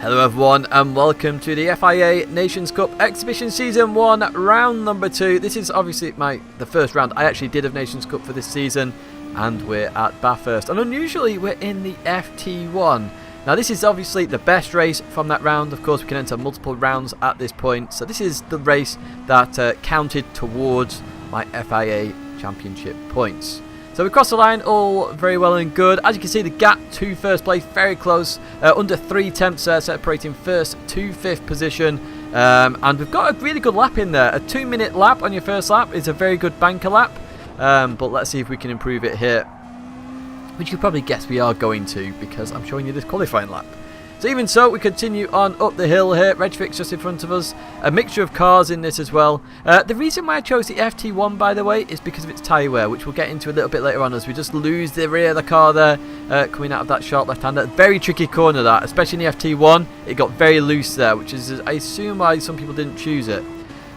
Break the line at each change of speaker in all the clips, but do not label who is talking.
Hello everyone and welcome to the FIA Nations Cup Exhibition Season 1 round number 2. This is obviously the first round I actually did of Nations Cup for this season, and we're at Bathurst, and unusually we're in the FT1. Now this is obviously the best race from that round. Of course we can enter multiple rounds at this point, so this is the race that counted towards my FIA Championship points. So we crossed the line, all very well and good. As you can see, the gap to first place very close, under 3 tenths separating first to 5th position. And we've got a really good lap in there. A 2-minute lap on your first lap is a very good banker lap. But let's see if we can improve it here, which you probably guess we are going to, because I'm showing you this qualifying lap. So even so, we continue on up the hill here. Reg3 just in front of us. A mixture of cars in this as well. The reason why I chose the FT1, by the way, is because of its tyre wear, which we'll get into a little bit later on as we just lose the rear of the car there, coming out of that sharp left-hander. Very tricky corner that, especially in the FT1. It got very loose there, which is, I assume, why some people didn't choose it.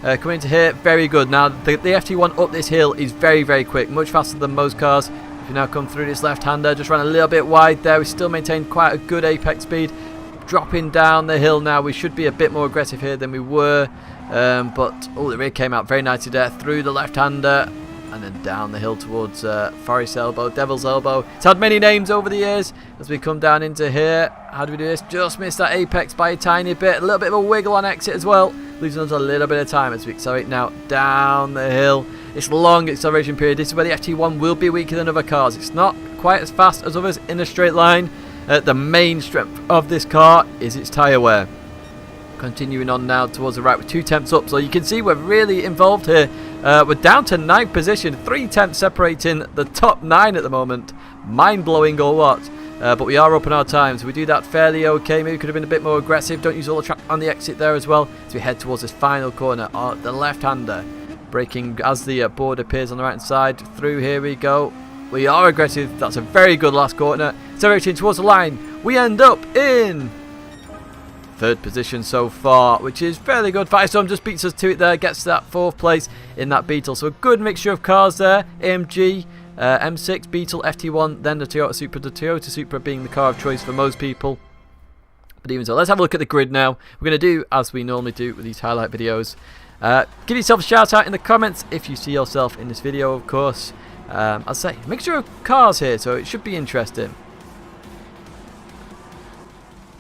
Coming into here, very good. Now, the FT1 up this hill is very, very quick, much faster than most cars. If you now come through this left-hander, just ran a little bit wide there. We still maintain quite a good apex speed. Dropping down the hill now, we should be a bit more aggressive here than we were, but the rear came out very nicely there through the left-hander and then down the hill towards Forest Elbow, Devil's Elbow. It's had many names over the years. As we come down into here, how do we do this? Just missed that apex by a tiny bit. A little bit of a wiggle on exit as well, losing us a little bit of time as we accelerate now down the hill. It's long acceleration period. This is where the FT1 will be weaker than other cars. It's not quite as fast as others in a straight line. The main strength of this car is its tyre wear. Continuing on now towards the right with 2 tenths up, so you can see we're really involved here. We're down to 9th position, 3 tenths separating the top 9 at the moment. Mind-blowing or what? But we are up in our time, so we do that fairly okay. Maybe we could have been a bit more aggressive. Don't use all the track on the exit there as well. As we head towards this final corner, the left-hander. Braking as the board appears on the right-hand side. Through here we go. We are aggressive. That's a very good last corner. Accelerating towards the line. We end up in 3rd position so far, which is fairly good. Firestorm just beats us to it there. Gets to that 4th place in that Beetle. So a good mixture of cars there. AMG, M6, Beetle, FT1, then the Toyota Supra. The Toyota Supra being the car of choice for most people. But even so, let's have a look at the grid now. We're going to do as we normally do with these highlight videos. Give yourself a shout out in the comments if you see yourself in this video, of course. I'll say, mixture of cars here, so it should be interesting.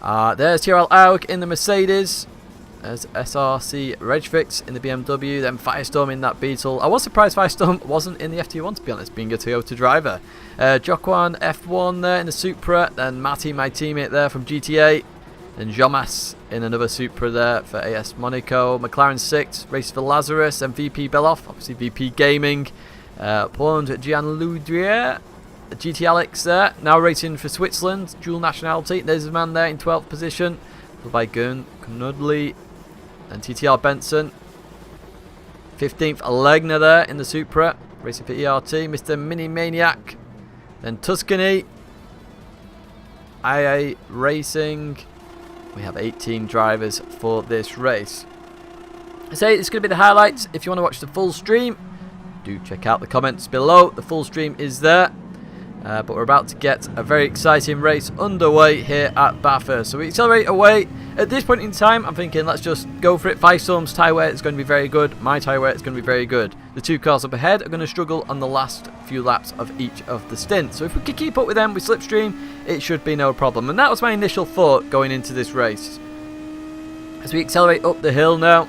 There's TRL Aug in the Mercedes. There's SRC Reg3 in the BMW. Then Firestorm in that Beetle. I was surprised Firestorm wasn't in the FT1, to be honest, being a Toyota driver. Jokwan F1 there in the Supra. Then Matty, my teammate there from GTA. Then Jomas in another Supra there for AS Monaco. McLaren 6, race for Lazarus. And VP Beloff, obviously VP Gaming. Poland, Gianluca, GT Alex there, now racing for Switzerland, dual nationality. There's a man there in 12th position, followed by Knudley and TTR Benson. 15th, Legner there in the Supra, racing for ERT, Mr. Mini Maniac. Then Tuscany, IA Racing. We have 18 drivers for this race. I say it's going to be the highlights. If you want to watch the full stream, do check out the comments below. The full stream is there. But we're about to get a very exciting race underway here at Bathurst. So we accelerate away. At this point in time, I'm thinking let's just go for it. Firestorm's tyre wear is going to be very good. My tyre wear is going to be very good. The 2 cars up ahead are going to struggle on the last few laps of each of the stints. So if we can keep up with them with slipstream, it should be no problem. And that was my initial thought going into this race. As we accelerate up the hill now.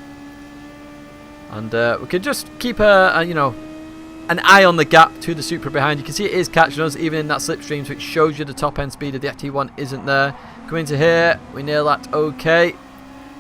And we can just keep an eye on the gap to the Supra behind. You can see it is catching us even in that slipstream, so it shows you the top end speed of the FT1 isn't there. Coming to here, we nail that okay.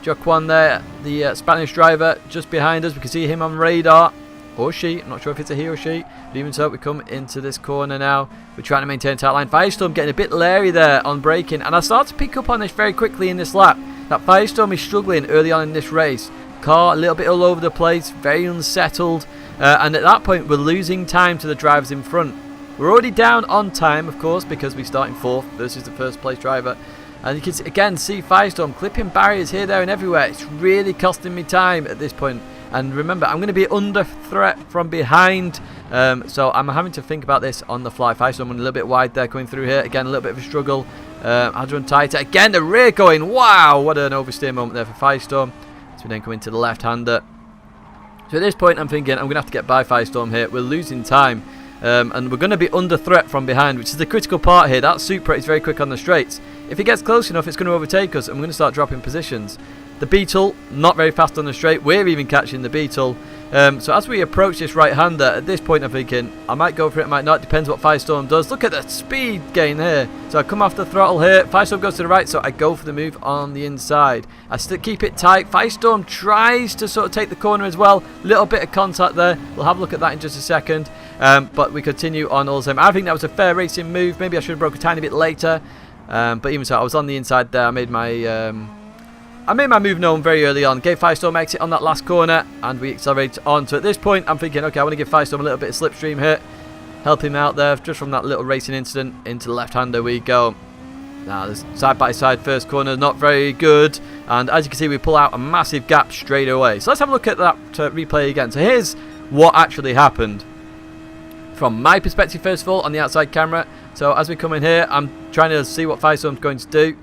Jokwan there, the Spanish driver, just behind us. We can see him on radar. Or she, I'm not sure if it's a he or she. But even so, we come into this corner now. We're trying to maintain a tight line. Firestorm getting a bit leery there on braking. And I start to pick up on this very quickly in this lap. That Firestorm is struggling early on in this race. Car a little bit all over the place, very unsettled, and at that point we're losing time to the drivers in front. We're already down on time, of course, because we start in 4th versus the 1st place driver, and you can again see Firestorm clipping barriers here, there and everywhere. It's really costing me time at this point. And remember, I'm going to be under threat from behind, so I'm having to think about this on the fly. Firestorm a little bit wide there, coming through here. Again, a little bit of a struggle. Had to run tighter. Again, the rear going. Wow, what an oversteer moment there for Firestorm. So we then come into the left-hander. So at this point, I'm thinking I'm going to have to get by Firestorm here. We're losing time. And we're going to be under threat from behind, which is the critical part here. That Supra is very quick on the straights. If he gets close enough, it's going to overtake us, and we're going to start dropping positions. The Beetle, not very fast on the straight. We're even catching the Beetle. So as we approach this right-hander, at this point I'm thinking, I might go for it, might not. Depends what Firestorm does. Look at the speed gain here. So I come off the throttle here. Firestorm goes to the right, so I go for the move on the inside. I still keep it tight. Firestorm tries to sort of take the corner as well. Little bit of contact there. We'll have a look at that in just a second. But we continue on all the same. I think that was a fair racing move. Maybe I should have broke a tiny bit later. But even so, I was on the inside there. I made my move known very early on. Gave Firestorm exit on that last corner, and we accelerate on. So at this point, I'm thinking, okay, I want to give Firestorm a little bit of slipstream here. Help him out there, just from that little racing incident. Into the left-hander we go. Now, this side-by-side first corner is not very good. And as you can see, we pull out a massive gap straight away. So let's have a look at that replay again. So here's what actually happened. From my perspective, first of all, on the outside camera. So as we come in here, I'm trying to see what Firestorm's going to do.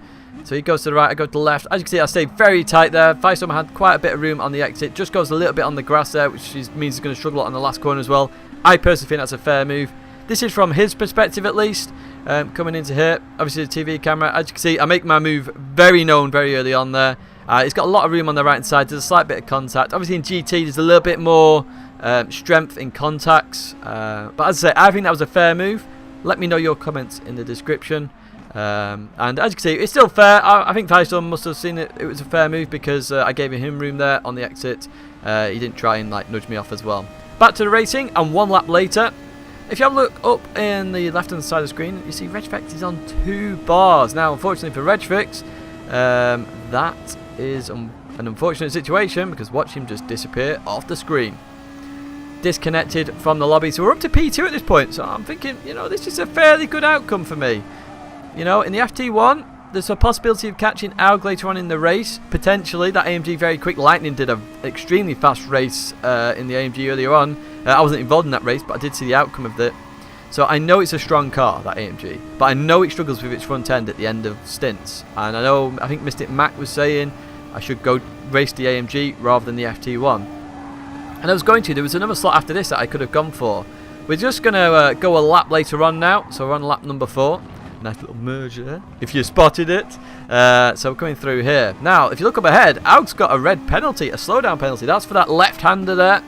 So he goes to the right, I go to the left. As you can see, I stay very tight there. Firestorm had quite a bit of room on the exit. Just goes a little bit on the grass there, which means he's going to struggle on the last corner as well. I personally think that's a fair move. This is from his perspective at least. Coming into here, obviously the TV camera. As you can see, I make my move very known very early on there. He's got a lot of room on the right hand side. There's a slight bit of contact. Obviously in GT, there's a little bit more strength in contacts. But as I say, I think that was a fair move. Let me know your comments in the description. And as you can see, it's still fair. I think Firestorm must have seen it was a fair move because I gave him room there on the exit. He didn't try and like nudge me off as well. Back to the racing, and one lap later. If you have a look up in the left hand side of the screen, you see Regfix is on 2 bars. Now unfortunately for Regfix, that is an unfortunate situation, because watch him just disappear off the screen. Disconnected from the lobby, so we're up to P2 at this point. So I'm thinking, you know, this is a fairly good outcome for me. You know, in the FT1, there's a possibility of catching Aug later on in the race. Potentially, that AMG very quick. Lightning did an extremely fast race in the AMG earlier on. I wasn't involved in that race, but I did see the outcome of it. So I know it's a strong car, that AMG. But I know it struggles with its front end at the end of stints. And I think Mystic Mac was saying I should go race the AMG rather than the FT1. And I was going to. There was another slot after this that I could have gone for. We're just going to go a lap later on now. So we're on lap number 4. Nice little merge there, if you spotted it. So we're coming through here. Now, if you look up ahead, Aug's got a red penalty, a slowdown penalty. That's for that left-hander there,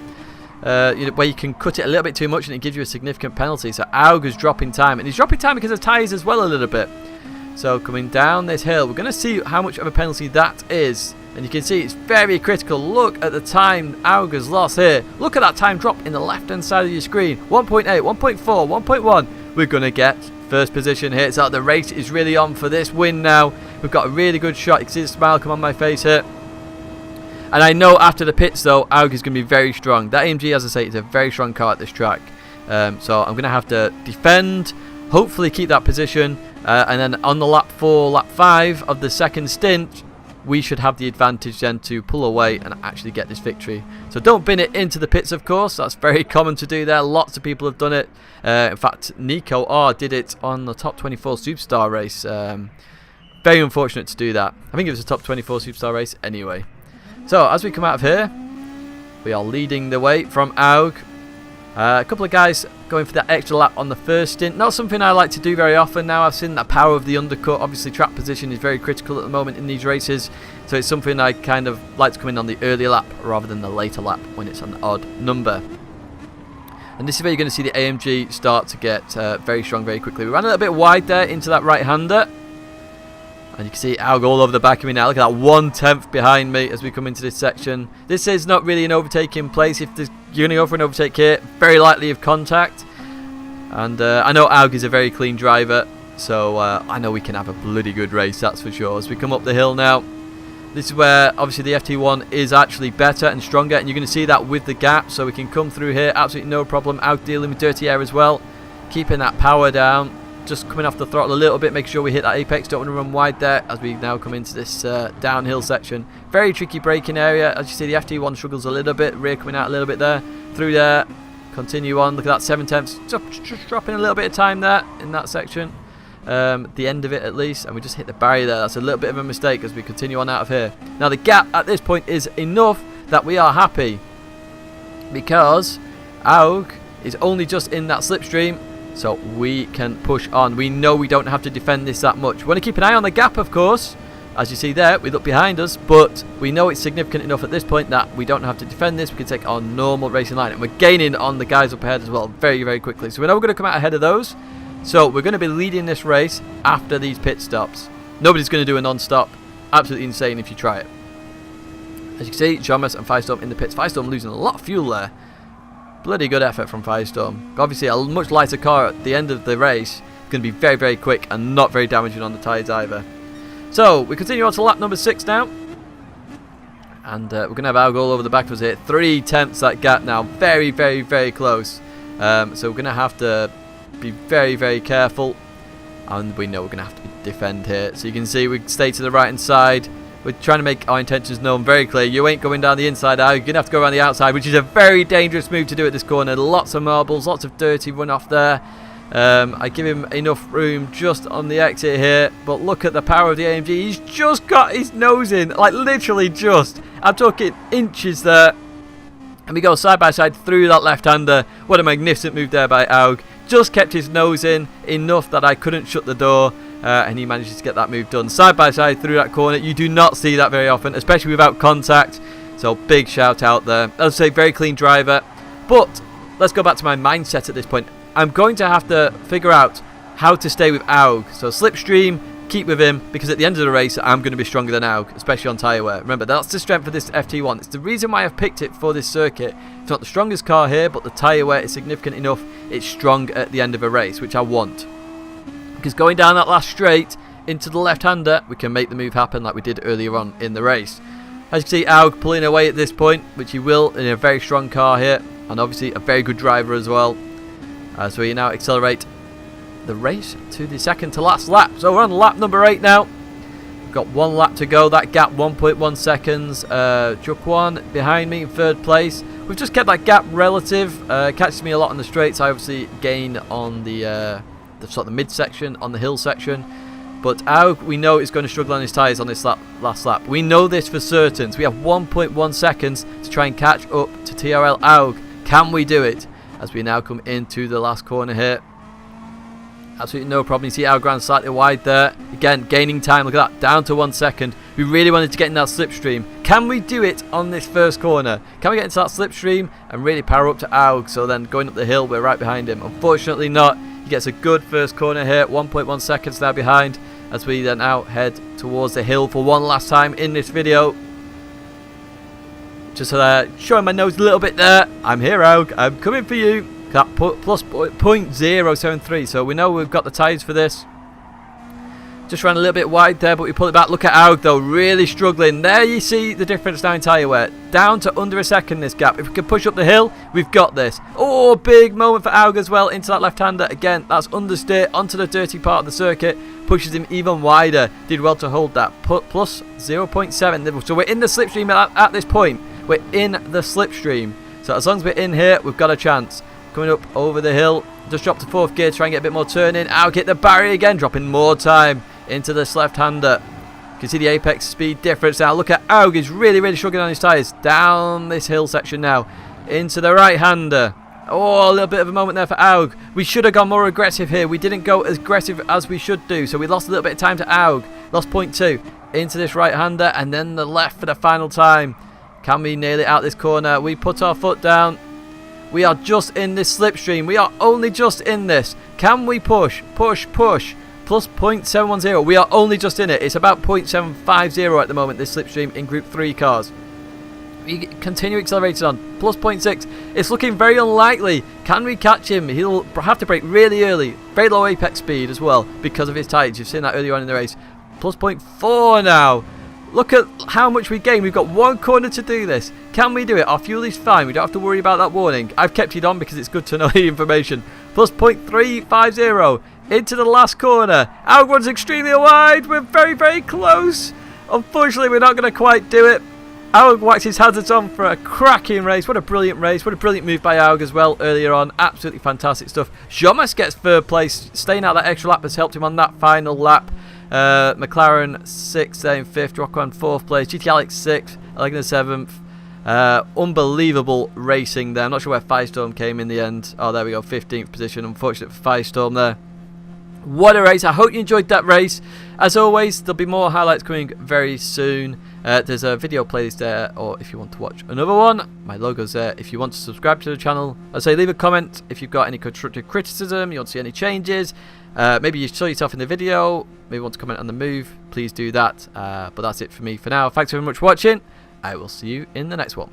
where you can cut it a little bit too much and it gives you a significant penalty. So Aug is dropping time, and he's dropping time because of tyres as well a little bit. So coming down this hill, we're going to see how much of a penalty that is. And you can see it's very critical. Look at the time Aug has lost here. Look at that time drop in the left-hand side of your screen. 1.8, 1.4, 1.1. We're going to get first position here. So the race is really on for this win now. We've got a really good shot. You can see the smile come on my face here. And I know after the pits though, Aug is going to be very strong. That AMG, as I say, is a very strong car at this track. So I'm going to have to defend, hopefully keep that position. And then on the lap 4, lap 5 of the second stint, we should have the advantage then to pull away and actually get this victory. So don't bin it into the pits, of course. That's very common to do there. Lots of people have done it. In fact, Nico R did it on the top 24 Superstar race. Very unfortunate to do that. I think it was a top 24 Superstar race anyway. So as we come out of here, we are leading the way from Aug. A couple of guys going for that extra lap on the first stint. Not something I like to do very often now. I've seen that power of the undercut. Obviously track position is very critical at the moment in these races. So it's something I kind of like to come in on the early lap rather than the later lap when it's an odd number. And this is where you're going to see the AMG start to get very strong very quickly. We ran a little bit wide there into that right-hander. And you can see Aug all over the back of me now. Look at that 1/10 behind me as we come into this section. This is not really an overtaking place. If you're going to go for an overtake here, very likely of contact. And I know Aug is a very clean driver, so I know we can have a bloody good race, that's for sure. As we come up the hill now, this is where obviously the FT1 is actually better and stronger, and you're going to see that with the gap. So we can come through here, absolutely no problem. Aug dealing with dirty air as well, keeping that power down. Just coming off the throttle a little bit, make sure we hit that apex. Don't want to run wide there as we now come into this downhill section. Very tricky braking area. As you see, the FT1 struggles a little bit. Rear coming out a little bit there. Through there. Continue on. Look at that 7/10. Just dropping a little bit of time there in that section. the end of it at least, and we just hit the barrier there. That's a little bit of a mistake as we continue on out of here. Now the gap at this point is enough that we are happy, because Aug is only just in that slipstream, so we can push on. We know we don't have to defend this that much. We want to keep an eye on the gap, of course. As you see there, we look behind us, but we know it's significant enough at this point that we don't have to defend this. We can take our normal racing line, and we're gaining on the guys up ahead as well very, very quickly. So we know we're going to come out ahead of those. So we're going to be leading this race after these pit stops. Nobody's going to do a non-stop. Absolutely insane if you try it. As you can see, Jomas and Firestorm in the pits. Firestorm losing a lot of fuel there. Bloody good effort from Firestorm. Obviously a much lighter car at the end of the race. It's going to be very, very quick and not very damaging on the tyres either. So we continue on to lap number 6 now. And we're going to have Aug all over the back of us here. 3 tenths that gap now. Very, very, very close. So we're going to have to be very, very careful. And we know we're going to have to defend here. So you can see we stay to the right hand side. We're trying to make our intentions known very clear. You ain't going down the inside out. You're going to have to go around the outside, which is a very dangerous move to do at this corner. Lots of marbles, lots of dirty runoff there. I give him enough room just on the exit here. But look at the power of the AMG. He's just got his nose in. Like literally just. I'm talking inches there. And we go side by side through that left-hander. What a magnificent move there by Aug. Just kept his nose in enough that I couldn't shut the door. And he manages to get that move done side by side through that corner. You do not see that very often, especially without contact. So big shout out there. As I say, very clean driver. But let's go back to my mindset at this point. I'm going to have to figure out how to stay with Aug. So slipstream, keep with him, because at the end of the race I'm going to be stronger than Aug, especially on tyre wear. Remember, that's the strength of this FT1. It's the reason why I've picked it for this circuit. It's not the strongest car here, but the tyre wear is significant enough. It's strong at the end of a race, which I want. Because going down that last straight into the left-hander, we can make the move happen like we did earlier on in the race. As you can see, Aug pulling away at this point, which he will in a very strong car here, and obviously a very good driver as well. So we now accelerate the race to the second to last lap. So we're on lap number 8 now. We've got 1 lap to go. That gap 1.1 seconds. Jukwon behind me in 3rd place. We've just kept that gap relative. Catches me a lot on the straights. I obviously gain on the sort of midsection, on the hill section. But Aug, we know, is going to struggle on his tyres on this last lap. We know this for certain. So we have 1.1 seconds to try and catch up to TRL Aug. Can we do it? As we now come into the last corner here. Absolutely no problem. You see Aug ran slightly wide there. Again, gaining time. Look at that. Down to 1 second. We really wanted to get in that slipstream. Can we do it on this first corner? Can we get into that slipstream and really power up to Aug? So then going up the hill, we're right behind him. Unfortunately not. He gets a good first corner here. 1.1 seconds now behind. As we then now head towards the hill for one last time in this video. Just showing my nose a little bit there. I'm here, Aug. I'm coming for you. That plus 0.073. So we know we've got the tyres for this. Just ran a little bit wide there, but we pull it back. Look at Aug though, really struggling. There you see the difference now in tyre wear. Down to under a second this gap. If we can push up the hill, we've got this. Oh, big moment for Aug as well into that left-hander. Again, that's understeer onto the dirty part of the circuit. Pushes him even wider. Did well to hold that. Plus 0.7. So we're in the slipstream at this point. We're in the slipstream. So as long as we're in here, we've got a chance. Coming up over the hill. Just dropped to 4th gear, try and get a bit more turning. Aug hit the barrier again, dropping more time into this left-hander. You can see the apex speed difference now. Look at Aug, he's really, really struggling on his tyres. Down this hill section now. Into the right-hander. Oh, a little bit of a moment there for Aug. We should have gone more aggressive here. We didn't go as aggressive as we should do. So we lost a little bit of time to Aug. Lost 0.2 into this right-hander. And then the left for the final time. Can we nail it out this corner? We put our foot down. We are just in this slipstream. We are only just in this. Can we push? Push, push. Plus 0.710. We are only just in it. It's about 0.750 at the moment, this slipstream in Group 3 cars. We continue accelerating on. Plus 0.6. It's looking very unlikely. Can we catch him? He'll have to brake really early. Very low apex speed as well because of his tyres. You've seen that earlier on in the race. Plus 0.4 now. Look at how much we gain. We've got 1 corner to do this. Can we do it? Our fuel is fine. We don't have to worry about that warning. I've kept it on because it's good to know the information. Plus 0.350 into the last corner. Aug runs extremely wide. We're very, very close. Unfortunately, we're not going to quite do it. Aug waxed his hazards on for a cracking race. What a brilliant race. What a brilliant move by Aug as well earlier on. Absolutely fantastic stuff. Jomas gets third place. Staying out that extra lap has helped him on that final lap. McLaren 6th, then 5th. Rocco 4th place. GT Alex 6th. Elegna 7th. Unbelievable racing there. I'm not sure where Firestorm came in the end. Oh, there we go. 15th position. Unfortunate for Firestorm there. What a race. I hope you enjoyed that race. As always, there'll be more highlights coming very soon. There's a video playlist there, or if you want to watch another one, my logo's there. If you want to subscribe to the channel, I'll say leave a comment if you've got any constructive criticism, you want to see any changes. Maybe you saw yourself in the video, maybe want to comment on the move, please do that. But that's it for me for now. Thanks very much for watching. I will see you in the next one.